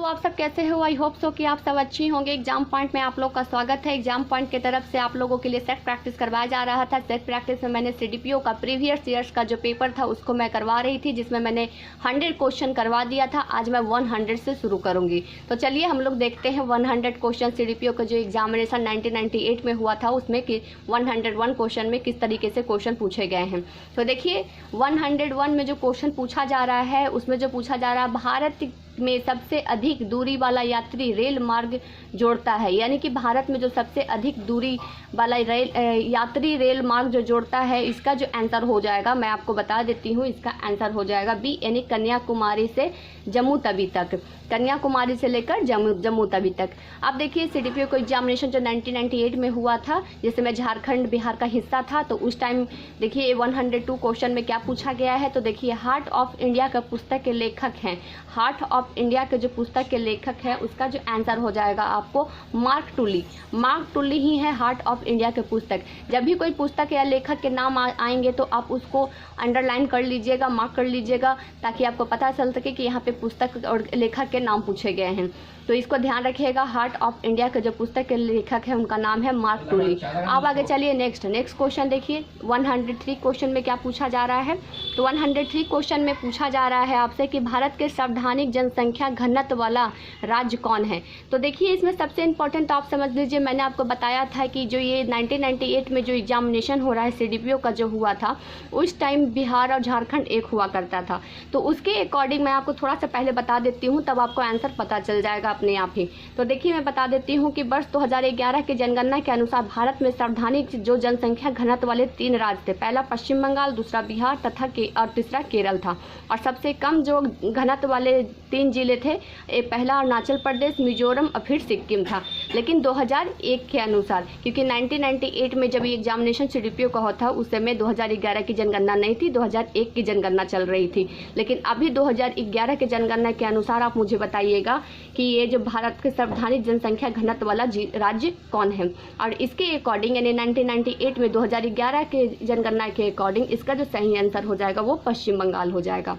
आप सब कैसे हो। आई होप सो कि आप सब अच्छी होंगे। एग्जाम पॉइंट में आप लोग का स्वागत है। एग्जाम पॉइंट की तरफ से आप लोगों के लिए सेट प्रैक्टिस करवाया जा रहा था। सेट प्रैक्टिस में मैंने सीडीपीओ का प्रीवियस ईयर्स का जो पेपर था उसको मैं करवा रही थी, जिसमें मैंने 100 क्वेश्चन करवा दिया था। आज मैं 100 से शुरू करूंगी। तो चलिए हम लोग देखते हैं 100 क्वेश्चन सीडीपीओ का जो एग्जामिनेशन 1998 में हुआ था उसमें कि 101 क्वेश्चन में किस तरीके से क्वेश्चन पूछे गए हैं। तो देखिए 101 में जो क्वेश्चन पूछा जा रहा है उसमें जो पूछा जा रहा है, भारत में सबसे अधिक दूरी वाला यात्री रेल मार्ग जोड़ता है, यानी कि भारत में जो सबसे अधिक दूरी वाला यात्री रेल मार्ग जो जोड़ता है, इसका जो आंसर हो जाएगा मैं आपको बता देती हूँ। इसका आंसर हो जाएगा बी, यानी कन्याकुमारी से जम्मू तवी तक, कन्याकुमारी से लेकर जम्मू तवी तक। अब देखिए सीडीपीओ को एग्जामिनेशन जो 1998 में हुआ था, जिससे मैं झारखंड बिहार का हिस्सा था, तो उस टाइम देखिए 102 क्वेश्चन में क्या पूछा गया है। तो देखिए हार्ट ऑफ इंडिया का पुस्तक के लेखक हैं, हार्ट ऑफ इंडिया के जो पुस्तक के लेखक है उसका जो आंसर हो जाएगा आपको मार्क टुली। मार्क टुली ही है हार्ट ऑफ इंडिया के पुस्तक। जब भी कोई पुस्तक या लेखक के नाम आएंगे तो आप उसको अंडरलाइन कर लीजिएगा, मार्क कर लीजिएगा, ताकि आपको पता चल सके कि यहाँ पे पुस्तक और लेखक के नाम पूछे गए हैं। तो इसको ध्यान रखिएगा, हार्ट ऑफ इंडिया के जो पुस्तक के लेखक है उनका नाम है मार्क टुली। अब आगे चलिए नेक्स्ट क्वेश्चन देखिए 103 क्वेश्चन में क्या पूछा जा रहा है। तो 103 क्वेश्चन में पूछा जा रहा है आपसे कि भारत के सर्वाधिक जनसंख्या घनत्व वाला राज्य कौन है। तो देखिए इसमें सबसे इम्पोर्टेंट आप समझ लीजिए, मैंने आपको बताया था कि जो ये 1998 में जो एग्जामिनेशन हो रहा है सीडीपीओ का जो हुआ था, उस टाइम बिहार और झारखंड एक हुआ करता था। तो उसके अकॉर्डिंग मैं आपको थोड़ा सा पहले बता देती हूँ, तब आपको आंसर पता चल जाएगा अपने आप ही। तो देखिए मैं बता देती हूँ कि वर्ष 2011 की जनगणना के अनुसार भारत में सर्वाधिक जो जनसंख्या घनत्व वाले 3 राज्य थे, पहला पश्चिम बंगाल, दूसरा बिहार और तीसरा केरल था। और सबसे कम जो घनत्व वाले 3 जिले थे, पहला अरुणाचल प्रदेश, मिजोरम और फिर सिक्किम था। लेकिन 2001 के अनुसार, क्योंकि 1998 में जब एग्जामिनेशन सीडीपीओ का होता उस समय 2011 की जनगणना नहीं थी, 2001 की जनगणना चल रही थी। लेकिन अभी 2011 के जनगणना के अनुसार आप मुझे बताइएगा कि ये जो भारत के सर्वाधिक जनसंख्या घनत्व वाला राज्य कौन है। और इसके अकॉर्डिंग यानी 1998 में 2011 के जनगणना के अकॉर्डिंग इसका जो सही आंसर हो जाएगा वो पश्चिम बंगाल हो जाएगा।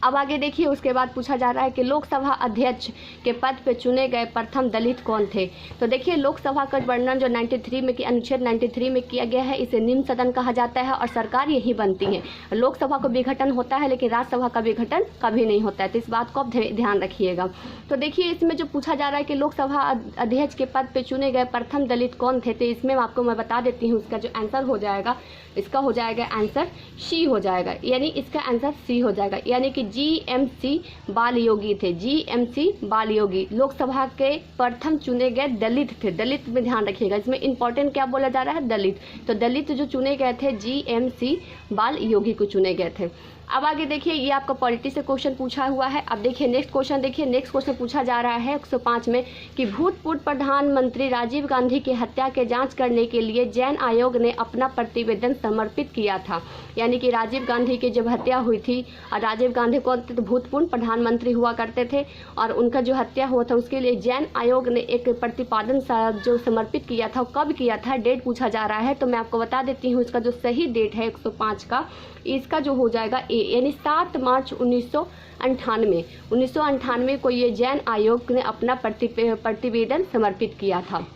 अब आगे देखिए उसके बाद पूछा जा रहा है कि लोकसभा अध्यक्ष के पद पे चुने गए प्रथम दलित कौन थे। तो देखिए लोकसभा का वर्णन जो 93 में कि अनुच्छेद 93 में किया गया है, इसे निम्न सदन कहा जाता है और सरकार यही बनती है। लोकसभा का विघटन होता है लेकिन राज्यसभा का विघटन कभी नहीं होता है, तो इस बात को आप ध्यान रखिएगा। तो देखिए इसमें जो पूछा जा रहा है कि लोकसभा अध्यक्ष के पद पे चुने गए प्रथम दलित कौन थे, तो इसमें आपको मैं बता देती हूँ इसका जो आंसर हो जाएगा, इसका हो जाएगा आंसर सी हो जाएगा, यानी इसका आंसर सी हो जाएगा, यानी कि जीएमसी बाल योगी थे। जीएमसी बाल योगी लोकसभा के प्रथम चुने गए दलित थे। दलित में ध्यान रखिएगा, इसमें इंपॉर्टेंट क्या बोला जा रहा है, दलित। तो दलित जो चुने गए थे जीएमसी बाल योगी को चुने गए थे। अब आगे देखिए ये आपका पॉलिटी से क्वेश्चन पूछा हुआ है। अब देखिए नेक्स्ट क्वेश्चन देखिए, नेक्स्ट क्वेश्चन पूछा जा रहा है 105 में कि भूतपूर्व प्रधानमंत्री राजीव गांधी की हत्या के जांच करने के लिए जैन आयोग ने अपना प्रतिवेदन समर्पित किया था। यानी कि राजीव गांधी की जब हत्या हुई थी, और राजीव गांधी कौन थे, तो भूतपूर्व प्रधानमंत्री हुआ करते थे, और उनका जो हत्या हुआ था उसके लिए जैन आयोग ने एक प्रतिपादन जो समर्पित किया था, कब किया था, डेट पूछा जा रहा है। तो मैं आपको बता देती हूँ इसका जो सही डेट है 105 का, इसका जो हो जाएगा ए, यानी 7 मार्च 1998 को ये जैन आयोग ने अपना प्रतिवेदन समर्पित किया था।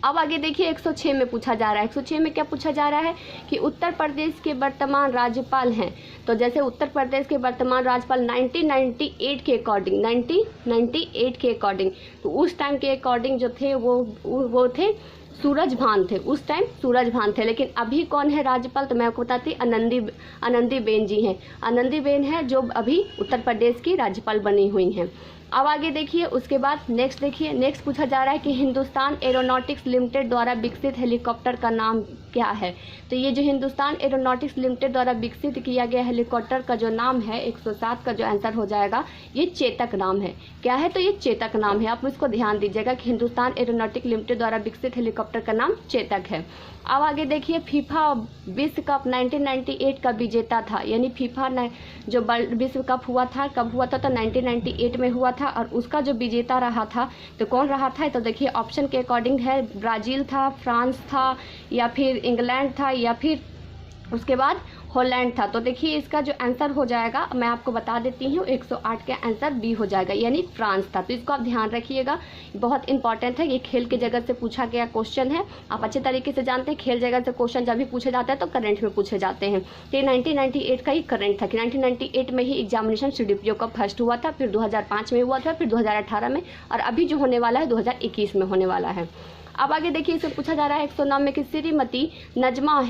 अब आगे देखिए 106 में पूछा जा रहा है। 106 में क्या पूछा जा रहा है कि उत्तर प्रदेश के वर्तमान राज्यपाल हैं। तो जैसे उत्तर प्रदेश के वर्तमान राज्यपाल 1998 के अकॉर्डिंग, 1998 के अकॉर्डिंग, तो उस टाइम के अकॉर्डिंग जो थे वो थे सूरजभान थे। उस टाइम सूरजभान थे। लेकिन अभी कौन है राज्यपाल, तो मैं आपको बताती आनंदीबेन जी हैं। आनंदीबेन है जो अभी उत्तर प्रदेश की राज्यपाल बनी हुई हैं। अब आगे देखिए उसके बाद नेक्स्ट देखिए, नेक्स्ट पूछा जा रहा है कि हिंदुस्तान एरोनॉटिक्स लिमिटेड द्वारा विकसित हेलीकॉप्टर का नाम क्या है। तो ये जो हिंदुस्तान एरोनॉटिक्स लिमिटेड द्वारा विकसित किया गया हेलीकॉप्टर का जो नाम है 107 का जो आंसर हो जाएगा ये चेतक नाम है। क्या है, तो ये चेतक नाम है। आप इसको ध्यान दीजिएगा कि हिंदुस्तान एरोनॉटिक्स लिमिटेड द्वारा विकसित हेलीकॉप्टर का नाम चेतक है। अब आगे देखिए फीफा विश्व कप 1998 का विजेता था, यानी फीफा जो विश्व कप हुआ था कब हुआ था, तो 1998 में हुआ था, और उसका जो विजेता रहा था तो कौन रहा था। तो देखिए ऑप्शन के अकॉर्डिंग है ब्राज़ील था, फ्रांस था, या फिर इंग्लैंड था, या फिर उसके बाद हॉलैंड था। तो देखिए इसका जो आंसर हो जाएगा मैं आपको बता देती हूँ, 108 का आंसर बी हो जाएगा, यानी फ्रांस था। तो इसको आप ध्यान रखिएगा, बहुत इंपॉर्टेंट है, ये खेल के जगत से पूछा गया क्वेश्चन है। आप अच्छे तरीके से जानते हैं खेल जगत से क्वेश्चन जब भी पूछे जाते हैं तो करंट में पूछे जाते हैं। तो ये 1998 का ही करंट था कि 1998 में ही एग्जामिनेशन CDPO का फर्स्ट हुआ था, फिर 2005 में हुआ था, फिर 2018 में, और अभी जो होने वाला है 2021 में होने वाला है। अब आगे देखिए, इसमें पूछा जा रहा है 109 में कि श्रीमती नजमा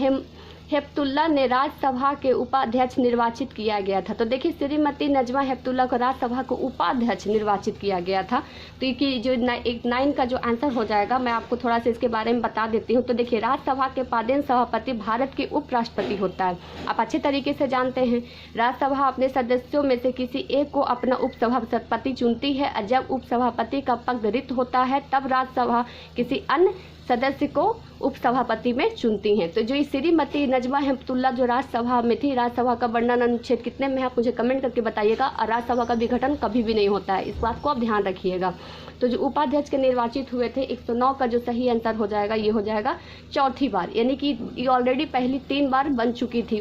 हेपतुल्ला ने राज्यसभा के उपाध्यक्ष निर्वाचित किया गया था। तो देखिए श्रीमती नजमा हेपतुल्ला को राज्यसभा को उपाध्यक्ष निर्वाचित किया गया था। तो ये जो 9 का जो आंसर हो जाएगा मैं आपको थोड़ा सा इसके बारे में बता देती हूँ। तो देखिए राज्यसभा के पादेन सभापति भारत के उपराष्ट्रपति होता है। आप अच्छे तरीके से जानते हैं राज्यसभा अपने सदस्यों में से किसी एक को अपना उपसभापति चुनती है, और जब उपसभापति का पद रिक्त होता है तब राज्यसभा किसी अन्य सदस्य को उपसभापति में चुनती हैं। तो जो श्रीमती नजमा हेपतुल्ला जो राज्यसभा में थी, राज्यसभा का वर्णन अनुच्छेद कितने में आप मुझे कमेंट करके बताइएगा। और राज्यसभा का विघटन कभी भी नहीं होता है, इस बात को आप ध्यान रखिएगा। तो जो उपाध्यक्ष के निर्वाचित हुए थे 109 का जो सही आंसर हो जाएगा ये हो जाएगा चौथी बार, यानी कि ये ऑलरेडी पहली 3 बार बन चुकी थी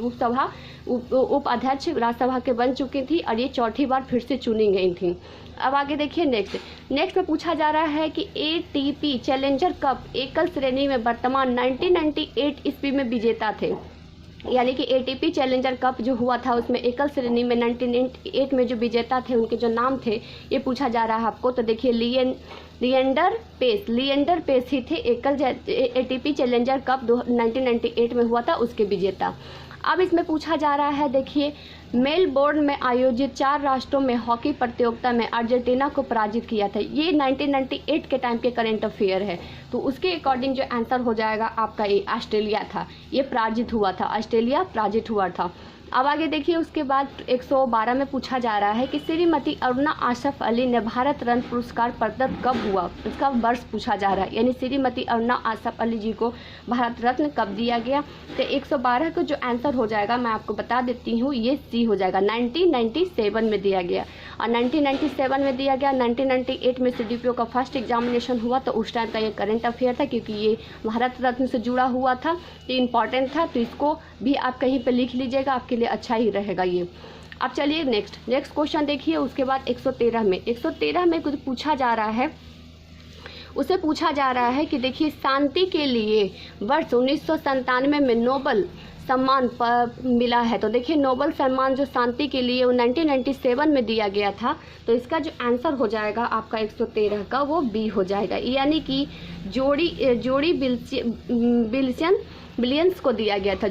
उपाध्यक्ष राज्यसभा के बन चुकी थी, और ये चौथी बार फिर से चुनी गई थी। अब आगे देखिए नेक्स्ट में पूछा जा रहा है कि ATP चैलेंजर कप एकल श्रेणी में वर्तमान 1998 ईस्वी में विजेता थे, यानी कि ATP चैलेंजर कप जो हुआ था उसमें एकल श्रेणी में 1998 में जो विजेता थे उनके जो नाम थे ये पूछा जा रहा है आपको। तो देखिए लिएंडर पेस ही थे एकल ATP चैलेंजर कप 1998 में हुआ था उसके विजेता। अब इसमें पूछा जा रहा है, देखिए मेलबोर्न में आयोजित 4 राष्ट्रों में हॉकी प्रतियोगिता में अर्जेंटीना को पराजित किया था। ये 1998 के टाइम के करंट अफेयर है। तो उसके अकॉर्डिंग जो आंसर हो जाएगा आपका ये ऑस्ट्रेलिया था, ये पराजित हुआ था, ऑस्ट्रेलिया पराजित हुआ था। अब आगे देखिए उसके बाद 112 में पूछा जा रहा है कि श्रीमती अरुणा आसफ अली ने भारत रत्न पुरस्कार प्रदत्त कब हुआ, इसका वर्ष पूछा जा रहा है, यानी श्रीमती अरुणा आसफ अली जी को भारत रत्न कब दिया गया। तो 112 का जो आंसर हो जाएगा मैं आपको बता देती हूँ, ये सी हो जाएगा, 1997 में दिया गया। और 1997 में दिया गया, 1998 में CDPO का फर्स्ट एग्जामिनेशन हुआ तो उस टाइम का ये करंट अफेयर था, क्योंकि ये भारत रत्न से जुड़ा हुआ था, ये इंपॉर्टेंट था। तो इसको भी आप कहीं पे लिख लीजिएगा, आपके लिए अच्छा ही रहेगा ये। अब चलिए नेक्स्ट क्वेश्चन देखिए। उसके बाद 113 में कुछ पूछा जा रहा है, उसे पूछा जा रहा है कि देखिए शांति के लिए वर्ष 1997 में नोबल सम्मान मिला है। तो देखिए नोबल सम्मान जो शांति के लिए 1997 में दिया गया था, तो इसका जो आंसर हो जाएगा आपका 113 का वो बी हो जाएगा, यानी कि जोड़ी बिलियंस को दिया गया था,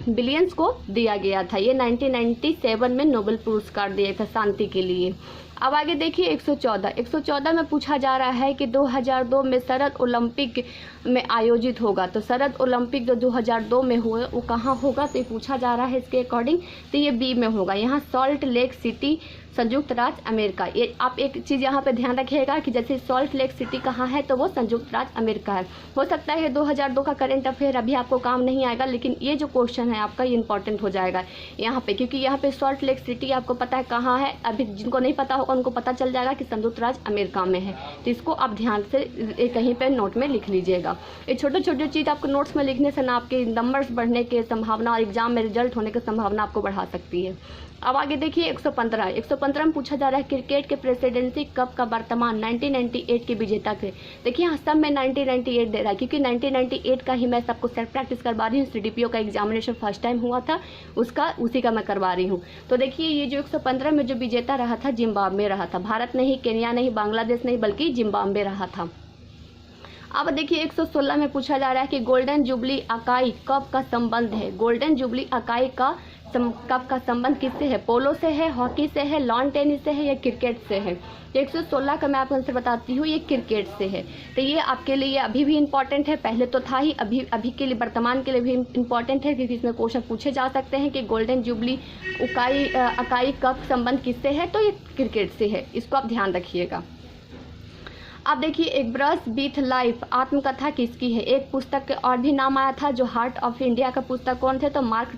बिलियंस को दिया गया था। ये 1997 में नोबेल पुरस्कार दिया था शांति के लिए। अब आगे देखिए 114 में पूछा जा रहा है कि 2002 में शरद ओलंपिक में आयोजित होगा। तो शरद ओलंपिक जो 2002 में हुए वो कहाँ होगा, तो ये पूछा जा रहा है इसके अकॉर्डिंग। तो ये बी में होगा, यहाँ सॉल्ट लेक सिटी संयुक्त राज्य अमेरिका। ये आप एक चीज़ यहाँ पे ध्यान रखिएगा कि जैसे सॉल्ट लेक सिटी कहाँ है तो वो संयुक्त राज्य अमेरिका है। हो सकता है ये 2002 का करंट अफेयर अभी आपको काम नहीं आएगा, लेकिन ये जो क्वेश्चन है आपका ये इंपॉर्टेंट हो जाएगा यहाँ पे, क्योंकि यहाँ पे सॉल्ट लेक सिटी आपको पता है कहाँ है। अभी जिनको नहीं पता होगा उनको पता चल जाएगा कि संयुक्त राज्य अमेरिका में है। तो इसको आप ध्यान से कहीं पर नोट में लिख लीजिएगा। ये छोटे छोटे चीज़ आपको नोट्स में लिखने से ना आपके नंबर्स बढ़ने के संभावना और एग्जाम में रिजल्ट होने की संभावना आपको बढ़ा सकती है। अब आगे देखिए 115 में पूछा जा रहा है क्रिकेट के प्रेसिडेंसी कप का वर्तमान 1998 के विजेता थे। देखिए यहाँ सब में 1998 दे रहा है, क्योंकि 1998 का ही मैं सबको सेल्फ प्रैक्टिस करवा रही हूँ। CDPO का एग्जामिनेशन फर्स्ट टाइम हुआ था उसी का मैं करवा रही हूँ। तो देखिए ये जो 115 में जो विजेता रहा था जिम्बाब्वे रहा था, भारत नहीं, केन्या नहीं, बांग्लादेश नहीं, बल्कि जिम्बाब्वे रहा था। अब देखिए 116 में पूछा जा रहा है कि गोल्डन जुबली अकाई कप का संबंध है। गोल्डन जुबली अकाई का कप का संबंध किससे है, पोलो से है, हॉकी से है, लॉन टेनिस से है या क्रिकेट से है। 116 का मैं आपको आंसर बताती हूँ, ये क्रिकेट से है। तो ये आपके लिए अभी भी इम्पॉर्टेंट है, पहले तो था ही, अभी के लिए वर्तमान के लिए भी इम्पॉर्टेंट है, क्योंकि इसमें क्वेश्चन पूछे जा सकते हैं कि गोल्डन जुबली अकाई कप संबंध किससे है, तो ये क्रिकेट से है। इसको आप ध्यान रखिएगा। अब देखिए, एक ब्रश विथ लाइफ आत्मकथा किसकी है। एक पुस्तक के और भी नाम आया था, जो हार्ट ऑफ इंडिया का पुस्तक कौन थे, तो मार्क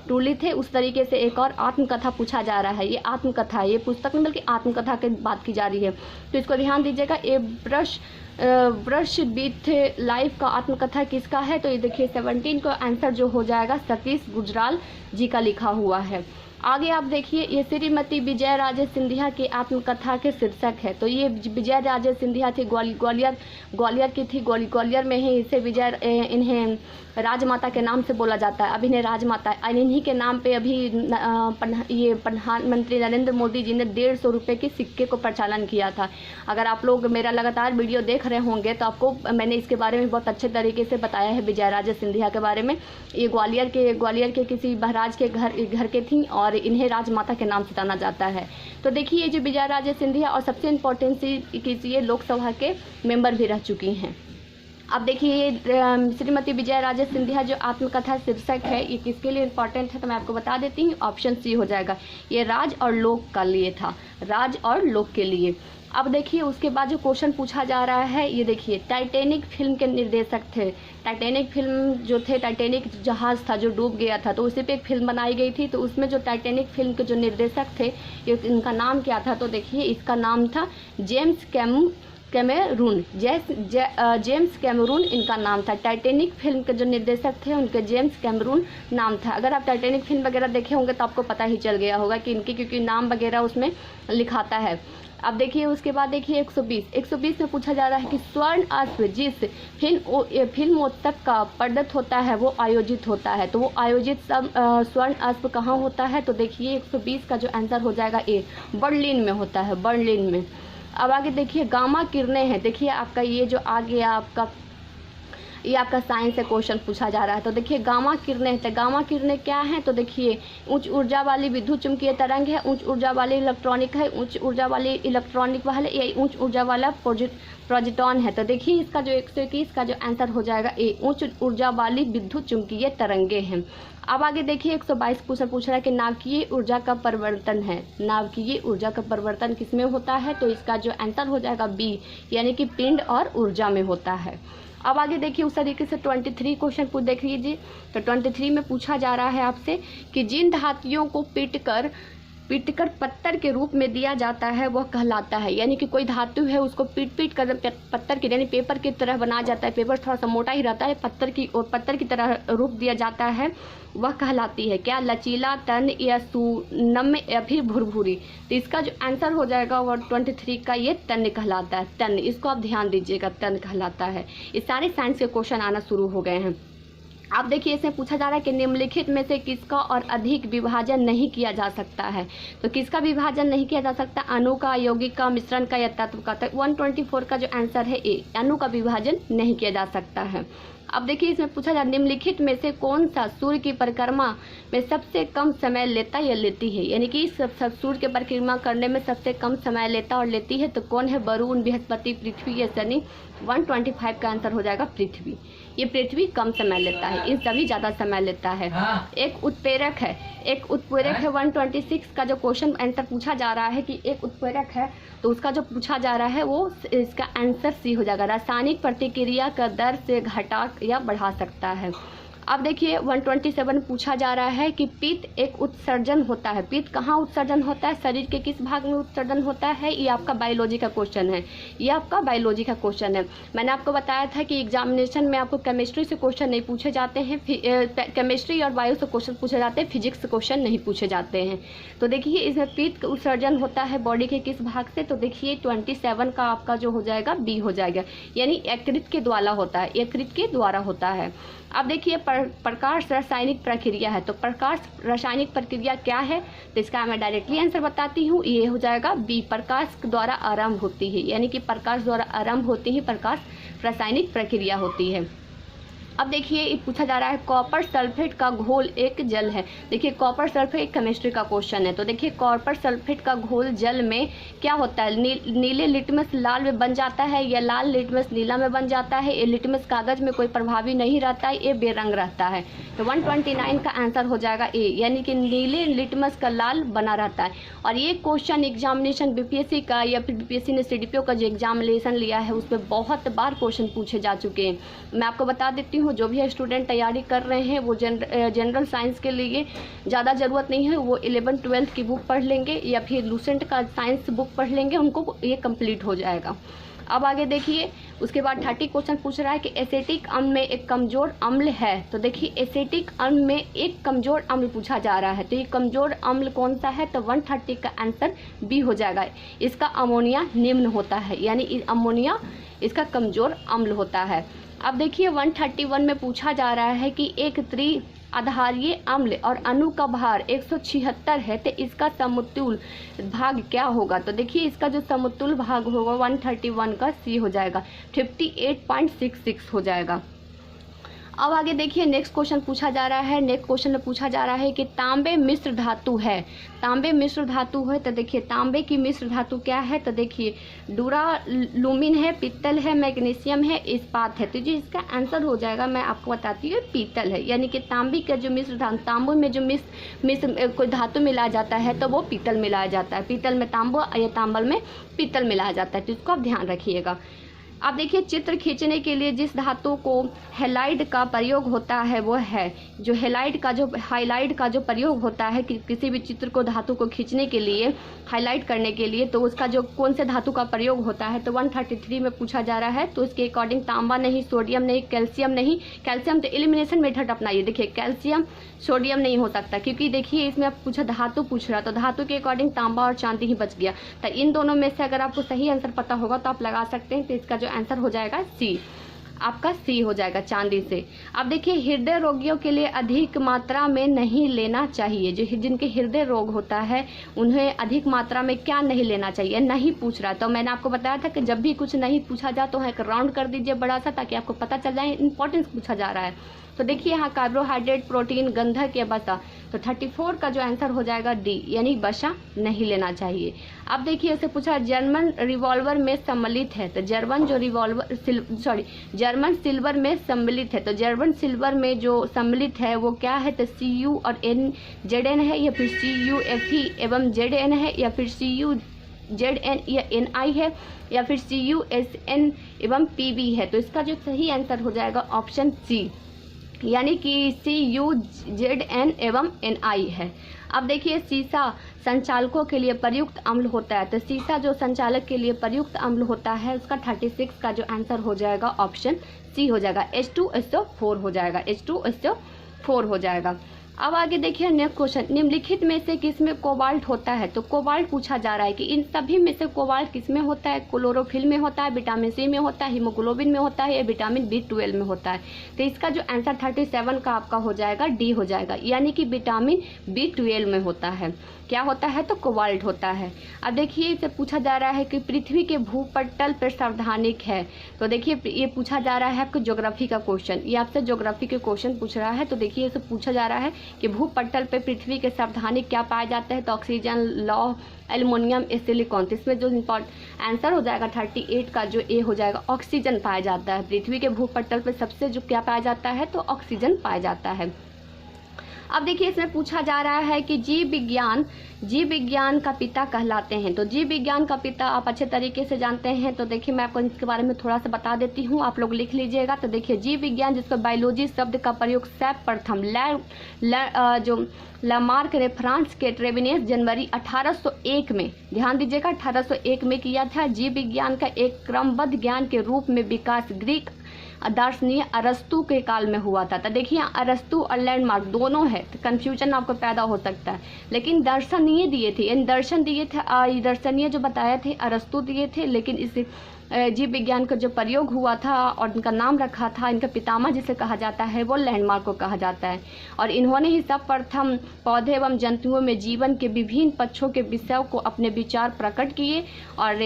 टूली थे। उस तरीके से एक और आत्मकथा पूछा जा रहा है। ये आत्मकथा है, ये पुस्तक में बल्कि आत्मकथा की बात की जा रही है, तो इसको ध्यान दीजिएगा। ए ब्रश विथ लाइफ का आत्मकथा किसका है, तो ये देखिए 17 को आंसर जो हो जाएगा सतीश गुजराल जी का लिखा हुआ है। आगे आप देखिए, ये श्रीमती विजय राजे सिंधिया की आत्मकथा के शीर्षक है। तो ये विजय राजे सिंधिया थी, ग्वालियर की थी। ग्वालियर में ही इसे इन्हें राजमाता के नाम से बोला जाता है। अब इन्हें राजमाता, इन्हीं के नाम पे अभी ये प्रधानमंत्री नरेंद्र मोदी जी ने 150 रुपये के सिक्के को प्रचालन किया था। अगर आप लोग मेरा लगातार वीडियो देख रहे होंगे तो आपको मैंने इसके बारे में बहुत अच्छे तरीके से बताया है, विजय राजे सिंधिया के बारे में। ये ग्वालियर के किसी महाराज के घर के थी और इन्हें राजमाता के नाम से जाना जाता है। तो देखिए, ये जो विजय राजे सिंधिया, और सबसे इम्पोर्टेंट चीज़ ये लोकसभा के मेंबर भी रह चुकी हैं। अब देखिए, श्रीमती विजय राजे सिंधिया जो आत्मकथा शीर्षक है, ये किसके लिए इम्पोर्टेंट है, तो मैं आपको बता देती हूँ। ऑप्शन सी हो जाएगा। ये राज और लोक का लिए था, राज और लोक के लिए। अब देखिए, उसके बाद जो क्वेश्चन पूछा जा रहा है, ये देखिए, टाइटैनिक फिल्म के निर्देशक थे। टाइटैनिक फिल्म जो थे, टाइटैनिक जहाज़ था जो डूब गया था, तो उसी पे एक फिल्म बनाई गई थी। तो उसमें जो टाइटैनिक फिल्म के जो निर्देशक थे, इनका नाम क्या था, तो देखिए इसका नाम था जेम्स कैमरून। जेम्स कैमरून इनका नाम था। टाइटैनिक फिल्म के जो निर्देशक थे, उनके जेम्स कैमरून नाम था। अगर आप टाइटैनिक फिल्म वगैरह देखे होंगे तो आपको पता ही चल गया होगा कि इनकी, क्योंकि नाम वगैरह उसमें लिखाता है। अब देखिए, उसके बाद देखिए 120 में पूछा जा रहा है कि स्वर्ण अश्व जिस फिल्मोत्सव का प्रदत्त होता है वो आयोजित होता है। तो वो आयोजित स्वर्ण अश्व कहाँ होता है, तो देखिए 120 का जो आंसर हो जाएगा ए, बर्लिन में होता है, बर्लिन में। अब आगे देखिए, गामा किरणें हैं। देखिए आपका ये जो आ गया आपका साइंस से क्वेश्चन पूछा जा रहा है। तो देखिए, गामा किरणें, तो गामा किरणें क्या हैं, तो देखिए उच्च ऊर्जा वाली विद्युत चुंबकीय तरंग है, उच्च ऊर्जा वाली इलेक्ट्रॉनिक है, उच्च ऊर्जा वाली इलेक्ट्रॉनिक वाले, ये उच्च ऊर्जा वाला प्रोजेक्टॉन है। तो देखिए इसका जो 121 का जो आंसर हो जाएगा ए, उच्च ऊर्जा वाली विद्युत चुंबकीय तरंगे हैं। अब आगे देखिए, 122 क्वेश्चन पूछ रहा है कि नाभिकीय ऊर्जा का परिवर्तन है। नाभिकीय ऊर्जा का परिवर्तन किसमें होता है, तो इसका जो आंसर हो जाएगा बी, यानी कि पिंड और ऊर्जा में होता है। अब आगे देखिए, उस तरीके से 23 क्वेश्चन को देख लीजिए। तो 23 में पूछा जा रहा है आपसे कि जिन धातुओं को पीटकर पत्थर के रूप में दिया जाता है वह कहलाता है। यानी कि कोई धातु है, उसको पीट कर पत्थर की, यानी पेपर की तरह बनाया जाता है। पेपर थोड़ा सा मोटा ही रहता है, पत्थर की तरह रूप दिया जाता है, वह कहलाती है क्या, लचीला, तन या सुनम या फिर भुरभुरी। तो इसका जो आंसर हो जाएगा वो 23 का ये तन कहलाता है। तन, इसको आप ध्यान दीजिएगा, तन कहलाता है। ये सारे साइंस के क्वेश्चन आना शुरू हो गए हैं। अब देखिए, इसमें पूछा जा रहा है कि निम्नलिखित में से किसका और अधिक विभाजन नहीं किया जा सकता है। तो किसका विभाजन नहीं किया जा सकता, अणु का, यौगिक का, मिश्रण का या तत्व का। तो 124 का जो आंसर है ए, अणु का विभाजन नहीं किया जा सकता है। अब देखिए, इसमें पूछा जा निम्नलिखित में से कौन सा सूर्य की परिक्रमा में सबसे कम समय लेता या लेती है। यानी कि सब सूर्य की परिक्रमा करने में सबसे कम समय लेता और लेती है, तो कौन है, वरुण, बृहस्पति, पृथ्वी या शनि। 125 का आंसर हो जाएगा पृथ्वी। ये पृथ्वी कम समय लेता है, इन सभी ज़्यादा समय लेता है। एक उत्प्रेरक है 126 का जो क्वेश्चन आंसर पूछा जा रहा है कि एक उत्प्रेरक है, तो उसका जो पूछा जा रहा है वो इसका आंसर सी हो जाएगा। रासायनिक प्रतिक्रिया का दर से घटा या बढ़ा सकता है। अब देखिए 127 पूछा जा रहा है कि पित्त एक उत्सर्जन होता है। पित्त कहाँ उत्सर्जन होता है, शरीर के किस भाग में उत्सर्जन होता है। ये आपका बायोलॉजी का क्वेश्चन है, ये आपका बायोलॉजी का क्वेश्चन है। मैंने आपको बताया था कि एग्जामिनेशन में आपको केमिस्ट्री से क्वेश्चन नहीं पूछे जाते हैं, केमिस्ट्री और बायो से क्वेश्चन पूछे जाते हैं, फिजिक्स से क्वेश्चन नहीं पूछे जाते हैं। तो देखिए इसमें पित्त उत्सर्जन होता है बॉडी के किस भाग से, तो देखिए 27 का आपका जो हो जाएगा बी हो जाएगा, यानी यकृत के द्वारा होता है, यकृत के द्वारा होता है। अब देखिए प्रकाश रासायनिक प्रक्रिया है, तो प्रकाश रासायनिक प्रक्रिया क्या है, तो इसका मैं डायरेक्टली आंसर बताती हूँ, ये हो जाएगा बी, प्रकाश द्वारा आरंभ होती है, यानी कि प्रकाश द्वारा आरंभ होती ही प्रकाश रासायनिक प्रक्रिया होती है। अब देखिए ये पूछा जा रहा है कॉपर सल्फेट का घोल एक जल है। देखिए कॉपर सल्फेट एक केमिस्ट्री का क्वेश्चन है। तो देखिए कॉपर सल्फेट का घोल जल में क्या होता है, नीले लिटमस लाल में बन जाता है या लाल लिटमस नीला में बन जाता है। ये लिटमस कागज में कोई प्रभावी नहीं रहता है, ये बेरंग रहता है। तो 129 का आंसर हो जाएगा ए, यानी कि नीले लिटमस का लाल बना रहता है। और ये क्वेश्चन एग्जामिनेशन बीपीएससी का या फिर बीपीएससी ने सीडीपीओ का जो एग्जामिनेशन लिया है उसमें बहुत बार क्वेश्चन पूछे जा चुके हैं। मैं आपको बता देती हूँ, जो भी स्टूडेंट तैयारी कर रहे हैं वो जनरल साइंस के लिए ज़्यादा ज़रूरत नहीं है, वो 11-12 की बुक पढ़ लेंगे या फिर लूसेंट का साइंस बुक पढ़ लेंगे, उनको ये कंप्लीट हो जाएगा। अब आगे देखिए उसके बाद 30 क्वेश्चन पूछ रहा है कि एसिटिक अम्ल में एक कमज़ोर अम्ल है। तो देखिए एसिटिक अम्ल में एक कमज़ोर अम्ल पूछा जा रहा है, तो ये कमज़ोर अम्ल कौन सा है, तो 130 का आंसर बी हो जाएगा। इसका अमोनिया निम्न होता है, यानी अमोनिया इसका कमज़ोर अम्ल होता है। अब देखिए 131 में पूछा जा रहा है कि एक त्रिआधारीय अम्ल और अणु का भार 176 है, तो इसका समतुल भाग क्या होगा। तो देखिए इसका जो समतुल भाग होगा 131 का सी हो जाएगा, 58.66 हो जाएगा। अब आगे देखिए नेक्स्ट क्वेश्चन पूछा जा रहा है। नेक्स्ट क्वेश्चन में पूछा जा रहा है कि तांबे मिश्र धातु है, तांबे मिश्र धातु है। तो देखिए तांबे की मिश्र धातु क्या है, तो देखिए डूरालुमिन है, पित्तल है, मैग्नीशियम है, इस्पात है। तो जी इसका आंसर हो जाएगा, मैं आपको बताती हूँ, पीतल है। यानी कि तांबे का जो मिश्र धातु, तांबे में जो मिश्र कोई धातु मिलाया जाता है तो वो पीतल मिलाया जाता है। पीतल में तांबा या तांबल में पीतल मिलाया जाता है, तो इसको आप ध्यान रखिएगा। अब देखिए चित्र खींचने के लिए जिस धातु को हैलाइड का प्रयोग होता है वो है, जो हाइलाइट का जो प्रयोग होता है कि किसी भी चित्र को धातु को खींचने के लिए, हाईलाइट करने के लिए, तो उसका जो कौन से धातु का प्रयोग होता है, तो 133 में पूछा जा रहा है। तो इसके अकॉर्डिंग तांबा नहीं, सोडियम नहीं, कैल्शियम नहीं। कैल्शियम तो एलिमिनेशन मेथड अपनाइए। देखिए कैल्शियम सोडियम नहीं हो सकता, क्योंकि देखिए इसमें आप पूछा धातु पूछ रहा, तो धातु के अकॉर्डिंग तांबा और चांदी ही बच गया। तो इन दोनों में से अगर आपको सही आंसर पता होगा तो आप लगा सकते हैं। तो इसका जो आंसर हो जाएगा सी, आपका सी हो जाएगा चांदी से। अब देखिए हृदय रोगियों के लिए अधिक मात्रा में नहीं लेना चाहिए, जो जिनके हृदय रोग होता है उन्हें अधिक मात्रा में क्या नहीं लेना चाहिए, नहीं पूछ रहा। तो मैंने आपको बताया था कि जब भी कुछ नहीं पूछा जाए तो एक राउंड कर दीजिए बड़ा सा, ताकि आपको पता चल जाए इंपॉर्टेंस पूछा जा रहा है। तो देखिए यहाँ कार्बोहाइड्रेट, प्रोटीन, गंधक या वसा, तो 34 का जो आंसर हो जाएगा डी, यानी वसा नहीं लेना चाहिए। अब देखिए उसे पूछा जर्मन रिवॉल्वर में सम्मिलित है, तो जर्मन सिल्वर में सम्मिलित है। तो जर्मन सिल्वर में जो सम्मिलित है वो क्या है, तो CU और ZN है, या फिर CUFE एवं ZN है, या फिर CUZN या NI है, या फिर CUSN एवं PB है। तो इसका जो सही आंसर हो जाएगा ऑप्शन सी, यानी कि CUZN एवं NI है। अब देखिए सीसा संचालकों के लिए प्रयुक्त अम्ल होता है, तो सीसा जो संचालक के लिए प्रयुक्त अम्ल होता है उसका 36 का जो आंसर हो जाएगा ऑप्शन सी हो जाएगा, H2SO4 हो जाएगा, H2SO4 हो जाएगा। अब आगे देखिए नेक्स्ट क्वेश्चन, निम्नलिखित में से किसमें कोबाल्ट होता है। तो कोबाल्ट पूछा जा रहा है कि इन सभी में से कोबाल्ट किसमें होता है, क्लोरोफिल में होता है, विटामिन सी में होता है, हीमोग्लोबिन में होता है, या विटामिन B12 में होता है। तो इसका जो आंसर 37 का आपका हो जाएगा डी हो जाएगा, यानी कि विटामिन B12 में होता है। क्या होता है, तो कोबाल्ट होता है। अब देखिए इसे पूछा जा रहा है कि पृथ्वी के भूपटल पर सार्वधानिक है। तो देखिए ये पूछा जा रहा है आपको ज्योग्राफी का क्वेश्चन, ये आपसे ज्योग्राफी के क्वेश्चन पूछ रहा है। तो देखिए इसे पूछा जा रहा है कि भूपटल पर पृथ्वी के सार्वधानिक क्या पाया जाता है, तो ऑक्सीजन, लौह, एल्युमिनियम, सिलिकॉन। तो इसमें जो आंसर हो जाएगा 38 का जो ए हो जाएगा, ऑक्सीजन पाया जाता है। पृथ्वी के भूपटल पर सबसे जो क्या पाया जाता है, तो ऑक्सीजन पाया जाता है। अब देखिए इसमें पूछा जा रहा है कि जीव विज्ञान का पिता कहलाते हैं। तो जीव विज्ञान का पिता आप अच्छे तरीके से जानते हैं, तो देखिए मैं आपको इसके बारे में थोड़ा सा बता देती हूँ, आप लोग लिख लीजिएगा। तो देखिए जीव विज्ञान, जिसको बायोलॉजी शब्द का प्रयोग सर्वप्रथम जो लामार्क ने फ्रांस के ट्रेविनियस जनवरी 1801 में, ध्यान दीजिएगा 1801 में किया था। जीव विज्ञान का एक क्रमबद्ध ज्ञान के रूप में विकास ग्रीक दार्शनिक अरस्तु के काल में हुआ था। तो देखिए अरस्तु और लैंडमार्क दोनों है, तो कन्फ्यूजन आपको पैदा हो सकता है, लेकिन दर्शनीय दिए थे, इन दर्शन दिए थे, दर्शनीय जो बताए थे अरस्तु दिए थे, लेकिन इस जीव विज्ञान का जो प्रयोग हुआ था और इनका नाम रखा था, इनका पितामह जिसे कहा जाता है वो लैंडमार्क को कहा जाता है। और इन्होंने ही सर्वप्रथम पौधे एवं जंतुओं में जीवन के विभिन्न पक्षों के विषयों को अपने विचार प्रकट किए, और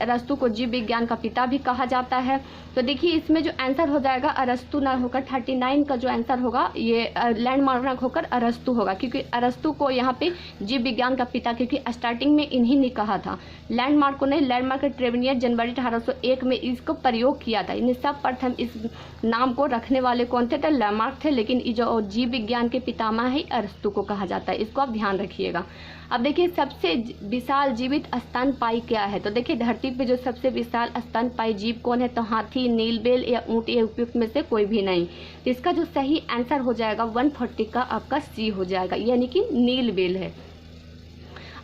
अरस्तु को जीव विज्ञान का पिता भी कहा जाता है। तो देखिए इसमें जो आंसर हो जाएगा अरस्तु ना होकर 39 का जो आंसर होगा ये लैंडमार्क होकर अरस्तु होगा, क्योंकि अरस्तु को यहाँ पे जीव विज्ञान का पिता, क्योंकि स्टार्टिंग में इन्हीं ने कहा था। लैंडमार्क को नहीं, लैंडमार्क ट्रेवेनियर जनवरी 1801 में इसको प्रयोग किया था। इन्हें सब प्रथम इस नाम को रखने वाले कौन थे? तो लैंडमार्क थे, लेकिन जो जीव विज्ञान के पितामह है अरस्तु को कहा जाता है। इसको आप ध्यान रखिएगा। अब देखिए सबसे विशाल जीवित स्तनपायी क्या है? तो देखिए धरती पे जो सबसे विशाल स्तनपायी जीव कौन है? तो हाथी, नीलबेल या ऊंट, ये उपयुक्त में से कोई भी नहीं। तो इसका जो सही आंसर हो जाएगा 140 का आपका सी हो जाएगा, यानी कि नीलबेल है।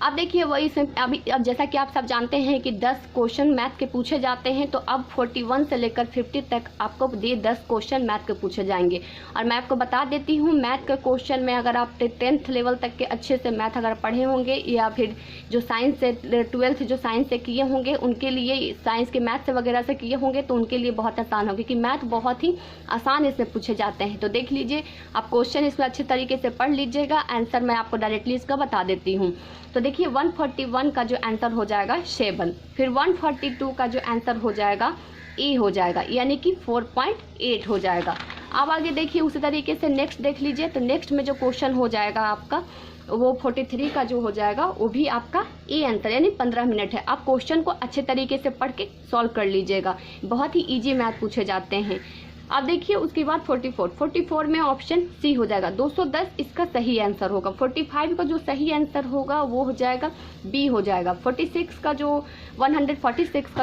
अब देखिए वही अब जैसा कि आप सब जानते हैं कि 10 क्वेश्चन मैथ के पूछे जाते हैं, तो अब 41 से लेकर 50 तक आपको 10 क्वेश्चन मैथ के पूछे जाएंगे। और मैं आपको बता देती हूँ, मैथ के क्वेश्चन में अगर आप 10th लेवल तक के अच्छे से मैथ अगर पढ़े होंगे, या फिर जो साइंस से 12th जो साइंस से किए होंगे उनके लिए, साइंस के मैथ से वगैरह से किए होंगे तो उनके लिए बहुत आसान होगा, क्योंकि मैथ बहुत ही आसान इसमें पूछे जाते हैं। तो देख लीजिए, आप क्वेश्चन इसमें अच्छे तरीके से पढ़ लीजिएगा। आंसर मैं आपको डायरेक्टली इसका बता देती हूँ। तो देखिए 141 का जो आंसर हो जाएगा 7, फिर 142 का जो आंसर हो जाएगा ए हो जाएगा, यानी कि 4.8 हो जाएगा। अब आगे देखिए उसी तरीके से नेक्स्ट देख लीजिए। तो नेक्स्ट में जो क्वेश्चन हो जाएगा आपका वो 43 का जो हो जाएगा वो भी आपका ए आंसर, यानी 15 मिनट है। आप क्वेश्चन को अच्छे तरीके से पढ़ के सॉल्व कर लीजिएगा, बहुत ही ईजी मैथ पूछे जाते हैं। अब देखिए उसके बाद 44 में ऑप्शन सी हो जाएगा, 210 इसका सही आंसर होगा। 45 का जो सही आंसर होगा वो हो जाएगा बी हो जाएगा। 146 का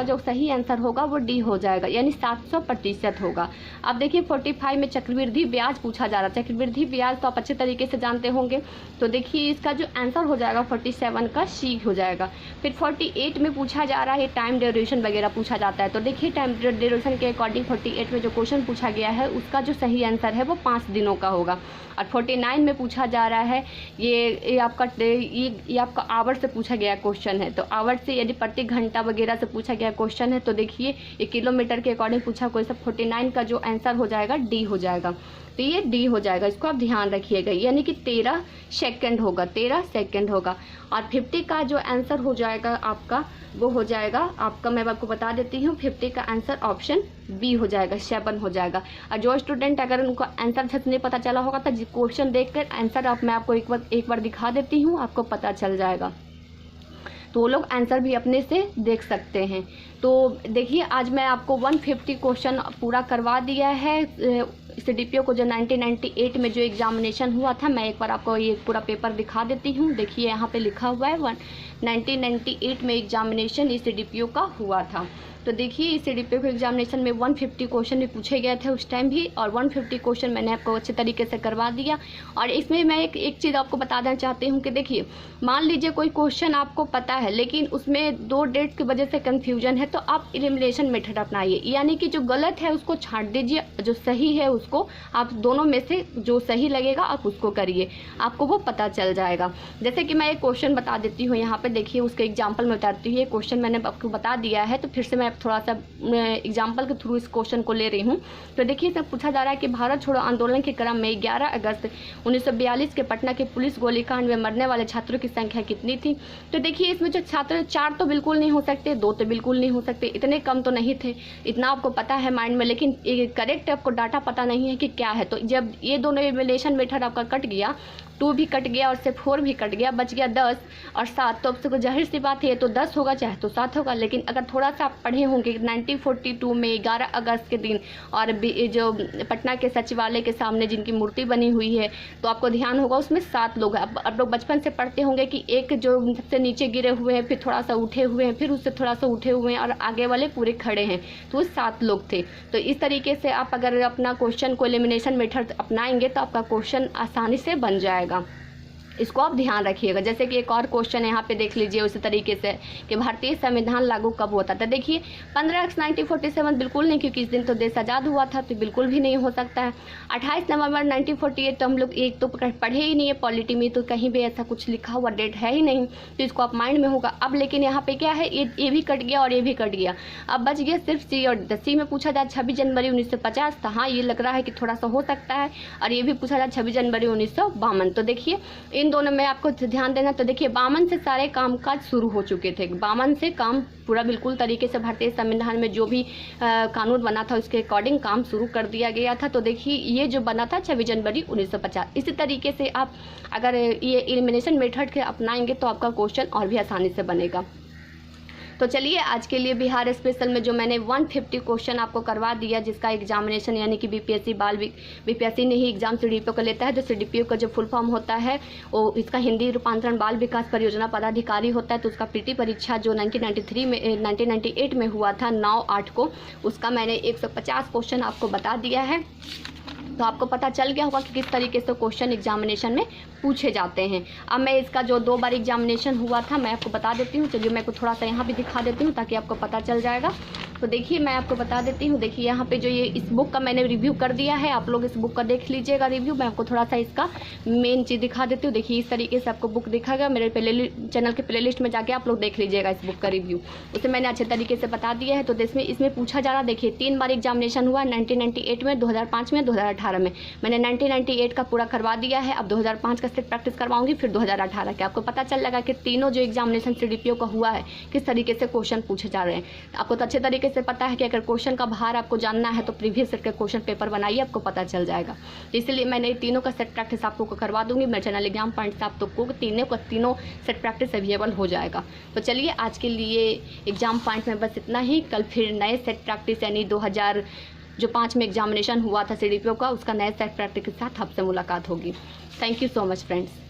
जो सही आंसर होगा वो डी हो जाएगा, यानी 700% होगा। अब देखिए 45 में चक्रवृद्धि ब्याज पूछा जा रहा है। चक्रवृद्धि ब्याज तो आप अच्छे तरीके से जानते होंगे। तो देखिए इसका जो आंसर हो जाएगा 47 का सी हो जाएगा। फिर 48 में पूछा जा रहा है टाइम ड्यूरेशन वगैरह पूछा जाता है। तो देखिए टाइम ड्यूरेशन के अकॉर्डिंग 48 में जो क्वेश्चन पूछा गया है उसका जो सही आंसर है वो 5 दिनों का होगा। और 49 में पूछा जा रहा है ये आपका आवर से पूछा गया क्वेश्चन है। तो आवर से यदि प्रति घंटा वगैरह से पूछा गया क्वेश्चन है, तो देखिए ये किलोमीटर के अकॉर्डिंग पूछा कोई सब। 49 का जो आंसर हो जाएगा डी हो जाएगा। तो ये डी हो जाएगा, इसको आप ध्यान रखिएगा, यानी कि 13 सेकंड होगा, 13 सेकंड होगा। और 50 का जो आंसर हो जाएगा आपका वो हो जाएगा आपका, मैं आपको बता देती हूँ, 50 का आंसर ऑप्शन बी हो जाएगा, 7 हो जाएगा। और जो स्टूडेंट अगर उनको आंसर सच नहीं पता चला होगा तो क्वेश्चन देखकर आंसर मैं आपको एक बार दिखा देती हूँ, आपको पता चल जाएगा। तो वो लोग आंसर भी अपने से देख सकते हैं। तो देखिए आज मैं आपको 150 क्वेश्चन पूरा करवा दिया है। CDPO को जो 1998 में जो एग्जामिनेशन हुआ था, मैं एक बार आपको ये पूरा पेपर दिखा देती हूँ। देखिए यहाँ पे लिखा हुआ है 1998 में एग्जामिनेशन इस CDPO का हुआ था। तो देखिए इस CDPO के एग्जामिनेशन में 150 क्वेश्चन भी पूछे गए थे उस टाइम भी, और 150 क्वेश्चन मैंने आपको अच्छे तरीके से करवा दिया। और इसमें मैं एक चीज़ आपको बता देना चाहती हूँ कि देखिए मान लीजिए कोई क्वेश्चन आपको पता है लेकिन उसमें 2 डेट की वजह से कन्फ्यूजन है, तो आप एलिमिनेशन मेथड अपनाइए, यानी कि जो गलत है उसको छांट दीजिए, जो सही है उसको आप दोनों में से जो सही लगेगा आप उसको करिए, आपको वो पता चल जाएगा। जैसे कि मैं एक क्वेश्चन बता देती हूँ यहाँ पे, देखिए उसके एग्जाम्पल में बताती हूँ। ये क्वेश्चन मैंने आपको बता दिया है, तो फिर से मैं थोड़ा सा एग्जाम्पल के थ्रू इस क्वेश्चन को ले रही हूँ। तो देखिए इसमें पूछा जा रहा है कि भारत छोड़ो आंदोलन के क्रम में 11 अगस्त 1942 के पटना के पुलिस गोलीकांड में मरने वाले छात्रों की संख्या कितनी थी? तो देखिए इसमें जो छात्र 4 तो बिल्कुल नहीं हो सकते, 2 तो बिल्कुल नहीं हो सकते, इतने कम तो नहीं थे, इतना आपको पता है माइंड में, लेकिन करेक्ट आपको डाटा पता नहीं है कि क्या है। तो जब ये दोनों एलिमिनेशन मेथड आपका कट गया, 2 भी कट गया और से 4 भी कट गया, बच गया 10 और 7। तो अब जाहिर सी बात है तो 10 होगा चाहे तो 7 होगा। लेकिन अगर थोड़ा सा आप पढ़े होंगे 1942 में 11 अगस्त के दिन और जो पटना के सचिवालय के सामने जिनकी मूर्ति बनी हुई है, तो आपको ध्यान होगा उसमें 7 लोग हैं। अब लोग बचपन से पढ़ते होंगे कि एक जो सबसे नीचे गिरे हुए हैं, फिर थोड़ा सा उठे हुए हैं, फिर उससे थोड़ा सा उठे हुए हैं और आगे वाले पूरे खड़े हैं, तो वो 7 लोग थे। तो इस तरीके से आप अगर अपना क्वेश्चन को एलिमिनेशन मेथड अपनाएंगे तो आपका क्वेश्चन आसानी से बन जाएगा। इसको आप ध्यान रखिएगा। जैसे कि एक और क्वेश्चन यहाँ पे देख लीजिए उसी तरीके से कि भारतीय संविधान लागू कब हुआ था? तो देखिए 15 अगस्त 1947 बिल्कुल नहीं, क्योंकि इस दिन तो देश आज़ाद हुआ था, तो बिल्कुल भी नहीं हो सकता है। 28 नवंबर 1948 तो हम लोग एक तो पढ़े ही नहीं है, पॉलिटी में तो कहीं भी ऐसा कुछ लिखा हुआ डेट है ही नहीं, तो इसको आप माइंड में होगा। अब लेकिन यहाँ पे क्या है, ये भी कट गया और ये भी कट गया, अब बच गया सिर्फ सी। और सी में पूछा जाए 26 जनवरी 1950 था, हाँ ये लग रहा है कि थोड़ा सा हो सकता है। और ये भी पूछा जाए 26 जनवरी 1952। तो देखिए इन इन दोनों में आपको ध्यान देना। तो देखिए 52 से सारे कामकाज शुरू हो चुके थे, 52 से काम पूरा बिल्कुल तरीके से भारतीय संविधान में जो भी कानून बना था उसके अकॉर्डिंग काम शुरू कर दिया गया था। तो देखिए ये जो बना था 26 जनवरी 1950। इसी तरीके से आप अगर ये एलिमिनेशन मेथड के अपनाएंगे तो आपका क्वेश्चन और भी आसानी से बनेगा। तो चलिए आज के लिए बिहार स्पेशल में जो मैंने 150 क्वेश्चन आपको करवा दिया, जिसका एग्जामिनेशन यानी कि बीपीएससी ने ही एग्जाम सीडीपीओ का लेता है। तो सीडीपीओ का जो फुल फॉर्म होता है वो इसका हिंदी रूपांतरण बाल विकास परियोजना पदाधिकारी होता है। तो उसका पीटी परीक्षा जो 1998 में हुआ था 9/8 को, उसका मैंने 150 क्वेश्चन आपको बता दिया है। तो आपको पता चल गया होगा कि किस तरीके से क्वेश्चन एग्जामिनेशन में पूछे जाते हैं। अब मैं इसका जो 2 बार एग्जामिनेशन हुआ था मैं आपको बता देती हूँ। चलिए मैं आपको थोड़ा सा यहाँ भी दिखा देती हूँ ताकि आपको पता चल जाएगा। तो देखिए मैं आपको बता देती हूँ। देखिए यहाँ पे जो ये इस बुक का मैंने रिव्यू कर दिया है, आप लोग इस बुक का देख लीजिएगा रिव्यू। मैं आपको थोड़ा सा इसका मेन चीज़ दिखा देती हूँ। देखिए इस तरीके से आपको बुक दिखाएगा। मेरे चैनल के प्लेलिस्ट में जाके आप लोग देख लीजिएगा इस बुक का रिव्यू, उसे मैंने अच्छे तरीके से बता दिया है। तो इसमें पूछा जा रहा, देखिए 3 बार एग्जामिनेशन हुआ, 1998 में, 2005 में, 2018 में। मैंने 1998 का पूरा करवा दिया है। अब 2005 का सेट प्रैक्टिस करवाऊंगी, फिर 2018 के। आपको पता चल लगा कि तीनों जो एग्जामिनेशन सीडीपीओ का हुआ है किस तरीके से क्वेश्चन पूछे जा रहे हैं। आपको तो अच्छे तरीके से पता है कि अगर क्वेश्चन का भार आपको जानना है तो प्रीवियस सेट के क्वेश्चन पेपर बनाइए, आपको पता चल जाएगा। तो इसलिए मैंने तीनों का सेट प्रैक्टिस आपको करवा दूंगी। मेरे चैनल एग्जाम पॉइंट से आप तो तीनों सेट प्रैक्टिस अवेलेबल हो जाएगा। तो चलिए आज के लिए एग्जाम पॉइंट में बस इतना ही। कल फिर नए सेट प्रैक्टिस यानी 2005 में एग्जामिनेशन हुआ था सीडीपीओ का, उसका नए सेट प्रैक्टिस के साथ आपसे मुलाकात होगी। Thank you so much friends.